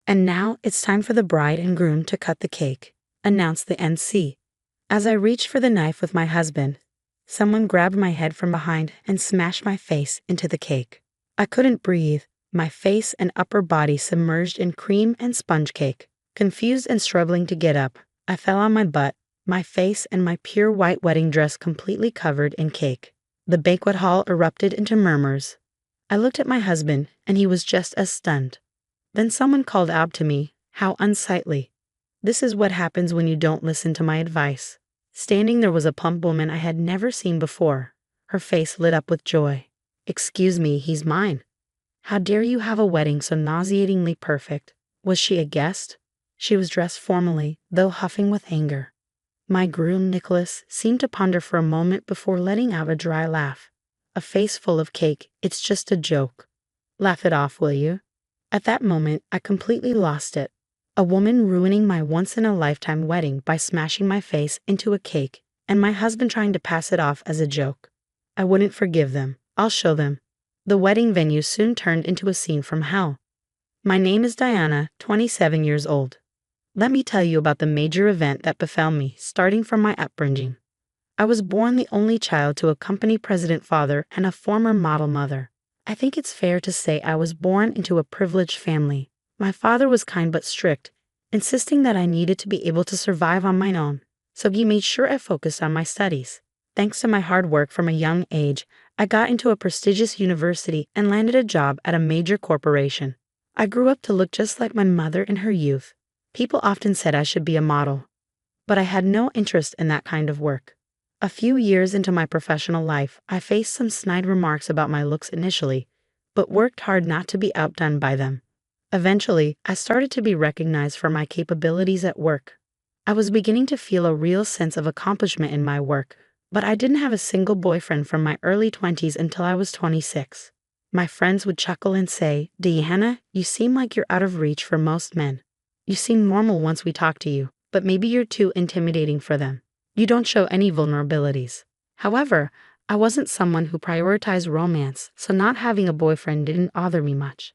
And now it's time for the bride and groom to cut the cake, announced the NC. As I reached for the knife with my husband, someone grabbed my head from behind and smashed my face into the cake. I couldn't breathe, my face and upper body submerged in cream and sponge cake. Confused and struggling to get up, I fell on my butt, my face and my pure white wedding dress completely covered in cake. The banquet hall erupted into murmurs. I looked at my husband, and he was just as stunned. Then someone called out to me, "How unsightly. This is what happens when you don't listen to my advice." Standing there was a plump woman I had never seen before. Her face lit up with joy. "Excuse me, he's mine." "How dare you have a wedding so nauseatingly perfect?" Was she a guest? She was dressed formally, though huffing with anger. My groom, Nicholas, seemed to ponder for a moment before letting out a dry laugh. "A face full of cake, it's just a joke. Laugh it off, will you?" At that moment, I completely lost it. A woman ruining my once-in-a-lifetime wedding by smashing my face into a cake, and my husband trying to pass it off as a joke. I wouldn't forgive them. I'll show them. The wedding venue soon turned into a scene from hell. My name is Diana, 27 years old. Let me tell you about the major event that befell me, starting from my upbringing. I was born the only child to a company president father and a former model mother. I think it's fair to say I was born into a privileged family. My father was kind but strict, insisting that I needed to be able to survive on my own, so he made sure I focused on my studies. Thanks to my hard work from a young age, I got into a prestigious university and landed a job at a major corporation. I grew up to look just like my mother in her youth. People often said I should be a model, but I had no interest in that kind of work. A few years into my professional life, I faced some snide remarks about my looks initially, but worked hard not to be outdone by them. Eventually, I started to be recognized for my capabilities at work. I was beginning to feel a real sense of accomplishment in my work, but I didn't have a single boyfriend from my early 20s until I was 26. My friends would chuckle and say, "Diana, you seem like you're out of reach for most men. You seem normal once we talk to you, but maybe you're too intimidating for them. You don't show any vulnerabilities." However, I wasn't someone who prioritized romance, so not having a boyfriend didn't bother me much.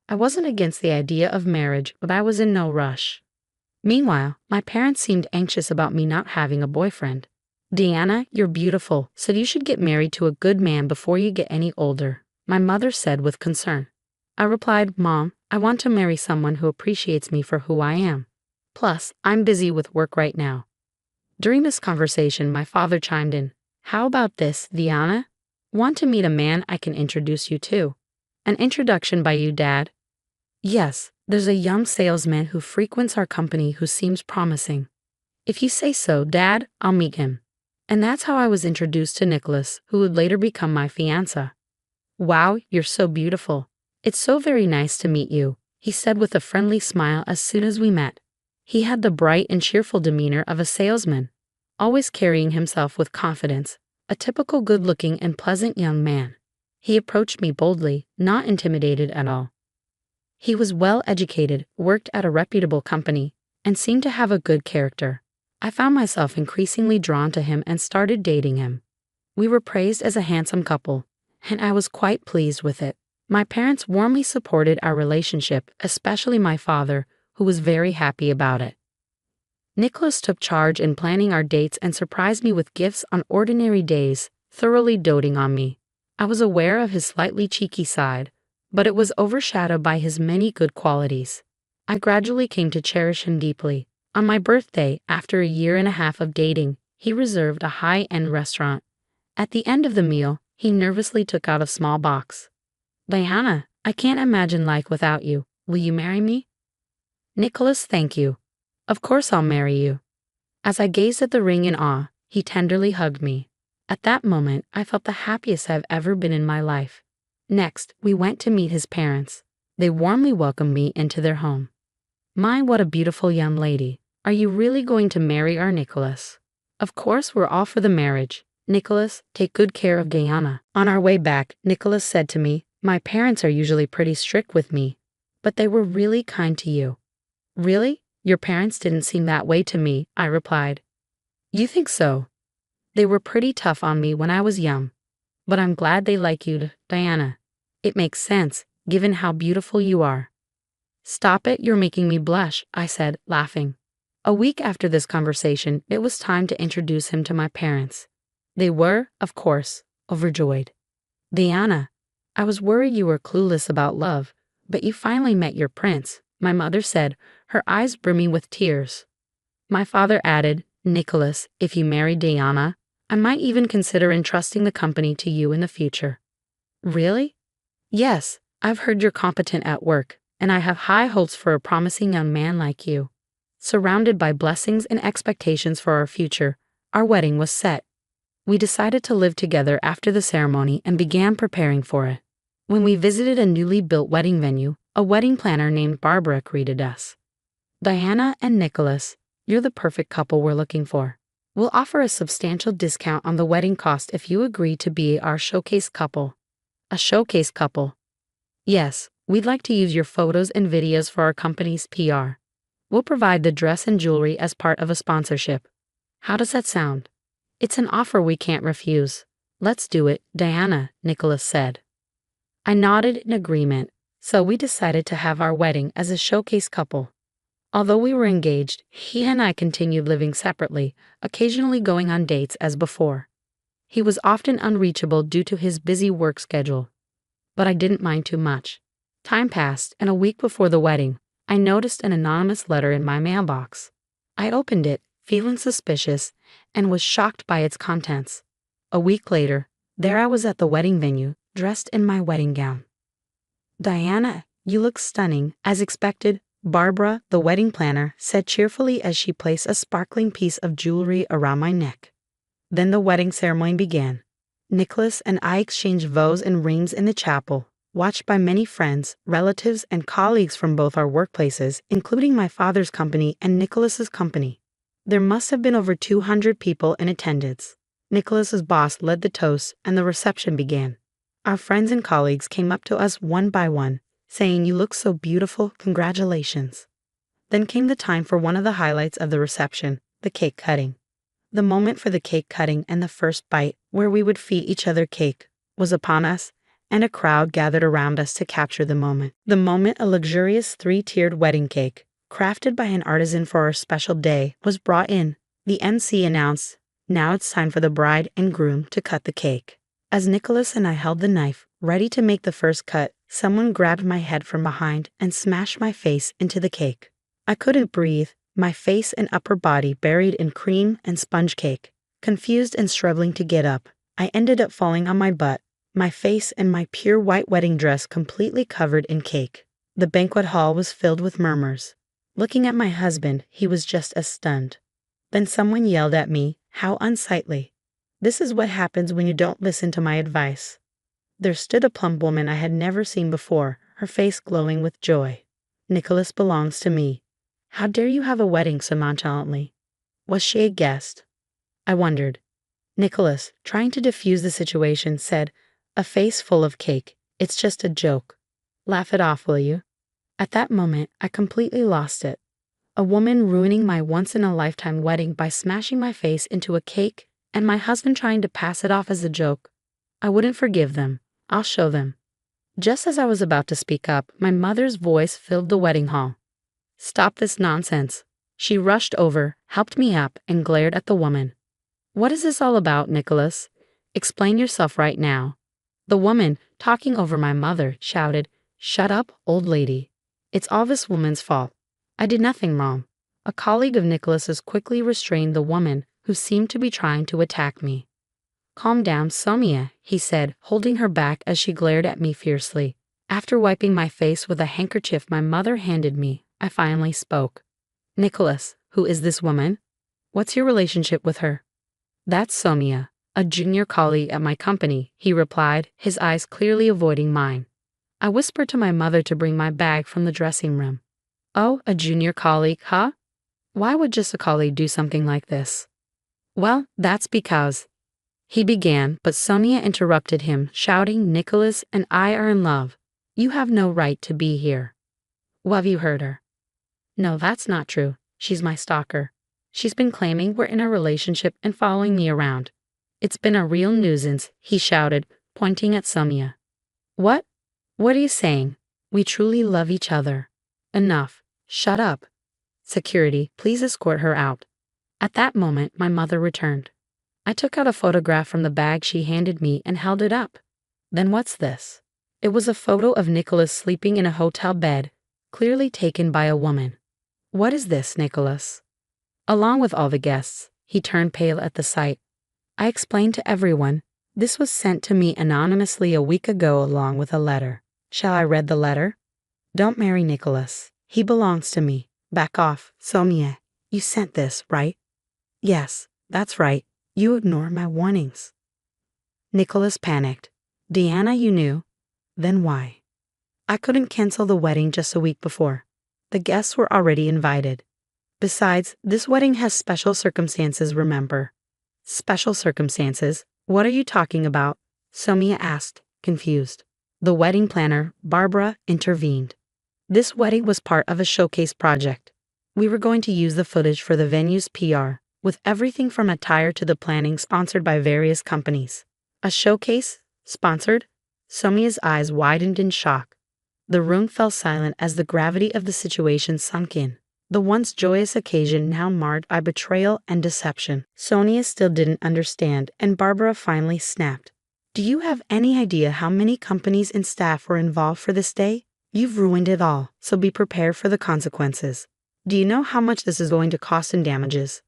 I wasn't against the idea of marriage, but I was in no rush. Meanwhile, my parents seemed anxious about me not having a boyfriend. "Diana, you're beautiful, so you should get married to a good man before you get any older," my mother said with concern. I replied, "Mom, I want to marry someone who appreciates me for who I am. Plus, I'm busy with work right now." During this conversation, my father chimed in. "How about this, Diana? Want to meet a man I can introduce you to?" "An introduction by you, Dad?" "Yes, there's a young salesman who frequents our company who seems promising." "If you say so, Dad, I'll meet him." And that's how I was introduced to Nicholas, who would later become my fiancé. "Wow, you're so beautiful. It's so very nice to meet you," he said with a friendly smile as soon as we met. He had the bright and cheerful demeanor of a salesman, always carrying himself with confidence, a typical good-looking and pleasant young man. He approached me boldly, not intimidated at all. He was well-educated, worked at a reputable company, and seemed to have a good character. I found myself increasingly drawn to him and started dating him. We were praised as a handsome couple, and I was quite pleased with it. My parents warmly supported our relationship, especially my father, who was very happy about it. Nicholas took charge in planning our dates and surprised me with gifts on ordinary days, thoroughly doting on me. I was aware of his slightly cheeky side, but it was overshadowed by his many good qualities. I gradually came to cherish him deeply. On my birthday, after a year and a half of dating, he reserved a high-end restaurant. At the end of the meal, he nervously took out a small box. "Diana, I can't imagine life without you. Will you marry me?" "Nicholas, thank you. Of course I'll marry you." As I gazed at the ring in awe, he tenderly hugged me. At that moment, I felt the happiest I've ever been in my life. Next, we went to meet his parents. They warmly welcomed me into their home. "My, what a beautiful young lady. Are you really going to marry our Nicholas?" "Of course, we're all for the marriage. Nicholas, take good care of Diana." On our way back, Nicholas said to me, "My parents are usually pretty strict with me, but they were really kind to you." "Really? Your parents didn't seem that way to me," I replied. "You think so? They were pretty tough on me when I was young, but I'm glad they like you, Diana. It makes sense, given how beautiful you are." Stop it, you're making me blush, I said, laughing. A week after this conversation, it was time to introduce him to my parents. They were, of course, overjoyed. Diana, I was worried you were clueless about love, but you finally met your prince, my mother said, her eyes brimming with tears. My father added, Nicholas, if you marry Diana, I might even consider entrusting the company to you in the future. Really? Yes, I've heard you're competent at work, and I have high hopes for a promising young man like you. Surrounded by blessings and expectations for our future, our wedding was set. We decided to live together after the ceremony and began preparing for it. When we visited a newly built wedding venue, a wedding planner named Barbara greeted us. Diana and Nicholas, you're the perfect couple we're looking for. We'll offer a substantial discount on the wedding cost if you agree to be our showcase couple. A showcase couple? Yes, we'd like to use your photos and videos for our company's PR. We'll provide the dress and jewelry as part of a sponsorship. How does that sound? It's an offer we can't refuse. Let's do it, Diana, Nicholas said. I nodded in agreement, so we decided to have our wedding as a showcase couple. Although we were engaged, he and I continued living separately, occasionally going on dates as before. He was often unreachable due to his busy work schedule. But I didn't mind too much. Time passed, and a week before the wedding, I noticed an anonymous letter in my mailbox. I opened it, feeling suspicious, and was shocked by its contents. A week later, there I was at the wedding venue, dressed in my wedding gown. Diana, you look stunning, as expected, Barbara, the wedding planner, said cheerfully as she placed a sparkling piece of jewelry around my neck. Then the wedding ceremony began. Nicholas and I exchanged vows and rings in the chapel, watched by many friends, relatives, and colleagues from both our workplaces, including my father's company and Nicholas's company. There must have been over 200 people in attendance. Nicholas's boss led the toast, and the reception began. Our friends and colleagues came up to us one by one, saying, "You look so beautiful, congratulations." Then came the time for one of the highlights of the reception, the cake cutting. The moment for the cake cutting and the first bite, where we would feed each other cake, was upon us, and a crowd gathered around us to capture the moment. The moment a luxurious 3-tiered wedding cake, crafted by an artisan for our special day, was brought in. The MC announced, "Now it's time for the bride and groom to cut the cake." As Nicholas and I held the knife, ready to make the first cut, someone grabbed my head from behind and smashed my face into the cake. I couldn't breathe, my face and upper body buried in cream and sponge cake. Confused and struggling to get up, I ended up falling on my butt, my face and my pure white wedding dress completely covered in cake. The banquet hall was filled with murmurs. Looking at my husband, he was just as stunned. Then someone yelled at me, "How unsightly. This is what happens when you don't listen to my advice." There stood a plump woman I had never seen before, her face glowing with joy. "Nicholas belongs to me. How dare you have a wedding so nonchalantly?" Was she a guest? I wondered. Nicholas, trying to defuse the situation, said, a face full of cake, "It's just a joke. Laugh it off, will you?" At that moment, I completely lost it. A woman ruining my once-in-a-lifetime wedding by smashing my face into a cake, and my husband trying to pass it off as a joke. I wouldn't forgive them. I'll show them. Just as I was about to speak up, my mother's voice filled the wedding hall. "Stop this nonsense." She rushed over, helped me up, and glared at the woman. "What is this all about, Nicholas? Explain yourself right now." The woman, talking over my mother, shouted, "Shut up, old lady. It's all this woman's fault. I did nothing wrong." A colleague of Nicholas's quickly restrained the woman, who seemed to be trying to attack me. "Calm down, Sonia," he said, holding her back as she glared at me fiercely. After wiping my face with a handkerchief my mother handed me, I finally spoke. "Nicholas, who is this woman? What's your relationship with her?" "That's Sonia, a junior colleague at my company," he replied, his eyes clearly avoiding mine. I whispered to my mother to bring my bag from the dressing room. "Oh, a junior colleague, huh? Why would just a colleague do something like this?" "Well, that's because—" he began, but Sonia interrupted him, shouting, "Nicholas and I are in love. You have no right to be here." "Well, have you heard her?" "No, that's not true. She's my stalker. She's been claiming we're in a relationship and following me around. It's been a real nuisance," he shouted, pointing at Sonia. "What? What are you saying? We truly love each other." Enough. Shut up. Security, please escort her out. At that moment, my mother returned. I took out a photograph from the bag she handed me and held it up. Then what's this? It was a photo of Nicholas sleeping in a hotel bed, clearly taken by a woman. What is this, Nicholas? Along with all the guests, he turned pale at the sight. I explained to everyone, this was sent to me anonymously a week ago along with a letter. Shall I read the letter? Don't marry Nicholas. He belongs to me. Back off, Sonia. You sent this, right? Yes, that's right. You ignored my warnings. Nicholas panicked. Diana, you knew? Then why? I couldn't cancel the wedding just a week before. The guests were already invited. Besides, this wedding has special circumstances, remember. Special circumstances? What are you talking about? Sonia asked, confused. The wedding planner, Barbara, intervened. This wedding was part of a showcase project. We were going to use the footage for the venue's PR, with everything from attire to the planning sponsored by various companies. A showcase? Sponsored? Sonia's eyes widened in shock. The room fell silent as the gravity of the situation sunk in. The once joyous occasion now marred by betrayal and deception. Sonia still didn't understand, and Barbara finally snapped. Do you have any idea how many companies and staff were involved for this day? You've ruined it all, so be prepared for the consequences. Do you know how much this is going to cost in damages?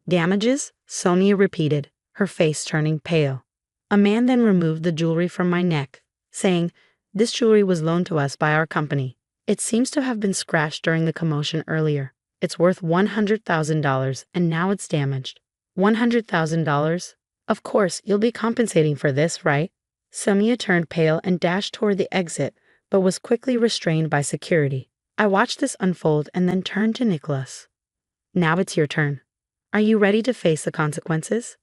Damages? Sonia repeated, her face turning pale. A man then removed the jewelry from my neck, saying, "This jewelry was loaned to us by our company. It seems to have been scratched during the commotion earlier. It's worth $100,000 and now it's damaged." $100,000? Of course, you'll be compensating for this, right? Sonia turned pale and dashed toward the exit, but was quickly restrained by security. I watched this unfold and then turned to Nicholas. Now it's your turn. Are you ready to face the consequences?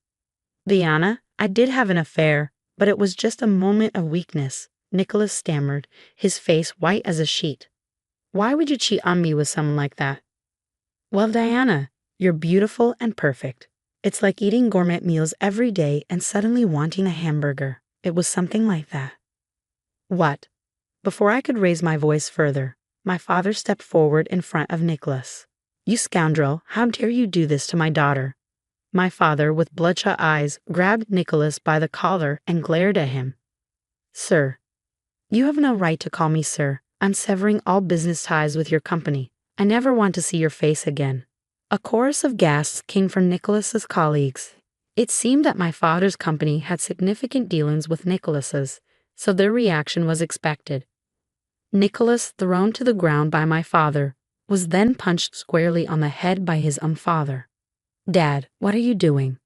Diana, I did have an affair, but it was just a moment of weakness, Nicholas stammered, his face white as a sheet. Why would you cheat on me with someone like that? Well, Diana, you're beautiful and perfect. It's like eating gourmet meals every day and suddenly wanting a hamburger. It was something like that. What? Before I could raise my voice further, my father stepped forward in front of Nicholas. You scoundrel, how dare you do this to my daughter? My father, with bloodshot eyes, grabbed Nicholas by the collar and glared at him. Sir, you have no right to call me sir. I'm severing all business ties with your company. I never want to see your face again. A chorus of gasps came from Nicholas's colleagues. It seemed that my father's company had significant dealings with Nicholas's, so their reaction was expected. Nicholas, thrown to the ground by my father, was then punched squarely on the head by his father. Dad, what are you doing?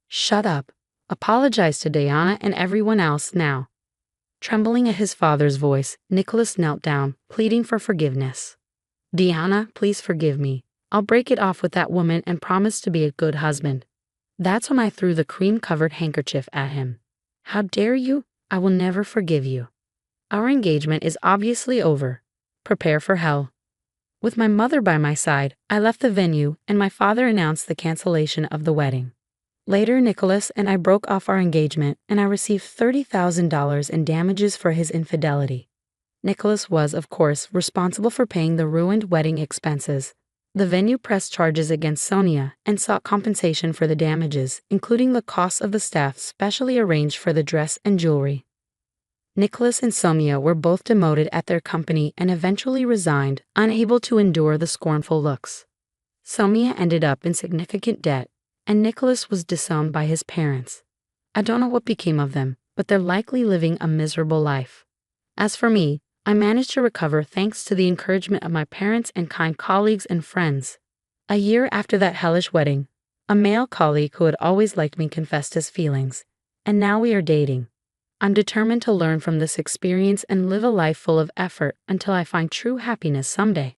Shut up. Apologize to Diana and everyone else now. Trembling at his father's voice, Nicholas knelt down, pleading for forgiveness. Diana, please forgive me. I'll break it off with that woman and promise to be a good husband. That's when I threw the cream-covered handkerchief at him. How dare you? I will never forgive you. Our engagement is obviously over. Prepare for hell. With my mother by my side, I left the venue and my father announced the cancellation of the wedding. Later, Nicholas and I broke off our engagement and I received $30,000 in damages for his infidelity. Nicholas was, of course, responsible for paying the ruined wedding expenses. The venue pressed charges against Sonia and sought compensation for the damages, including the costs of the staff specially arranged for the dress and jewelry. Nicholas and Sonia were both demoted at their company and eventually resigned, unable to endure the scornful looks. Sonia ended up in significant debt, and Nicholas was disowned by his parents. I don't know what became of them, but they're likely living a miserable life. As for me, I managed to recover thanks to the encouragement of my parents and kind colleagues and friends. A year after that hellish wedding, a male colleague who had always liked me confessed his feelings, and now we are dating. I'm determined to learn from this experience and live a life full of effort until I find true happiness someday.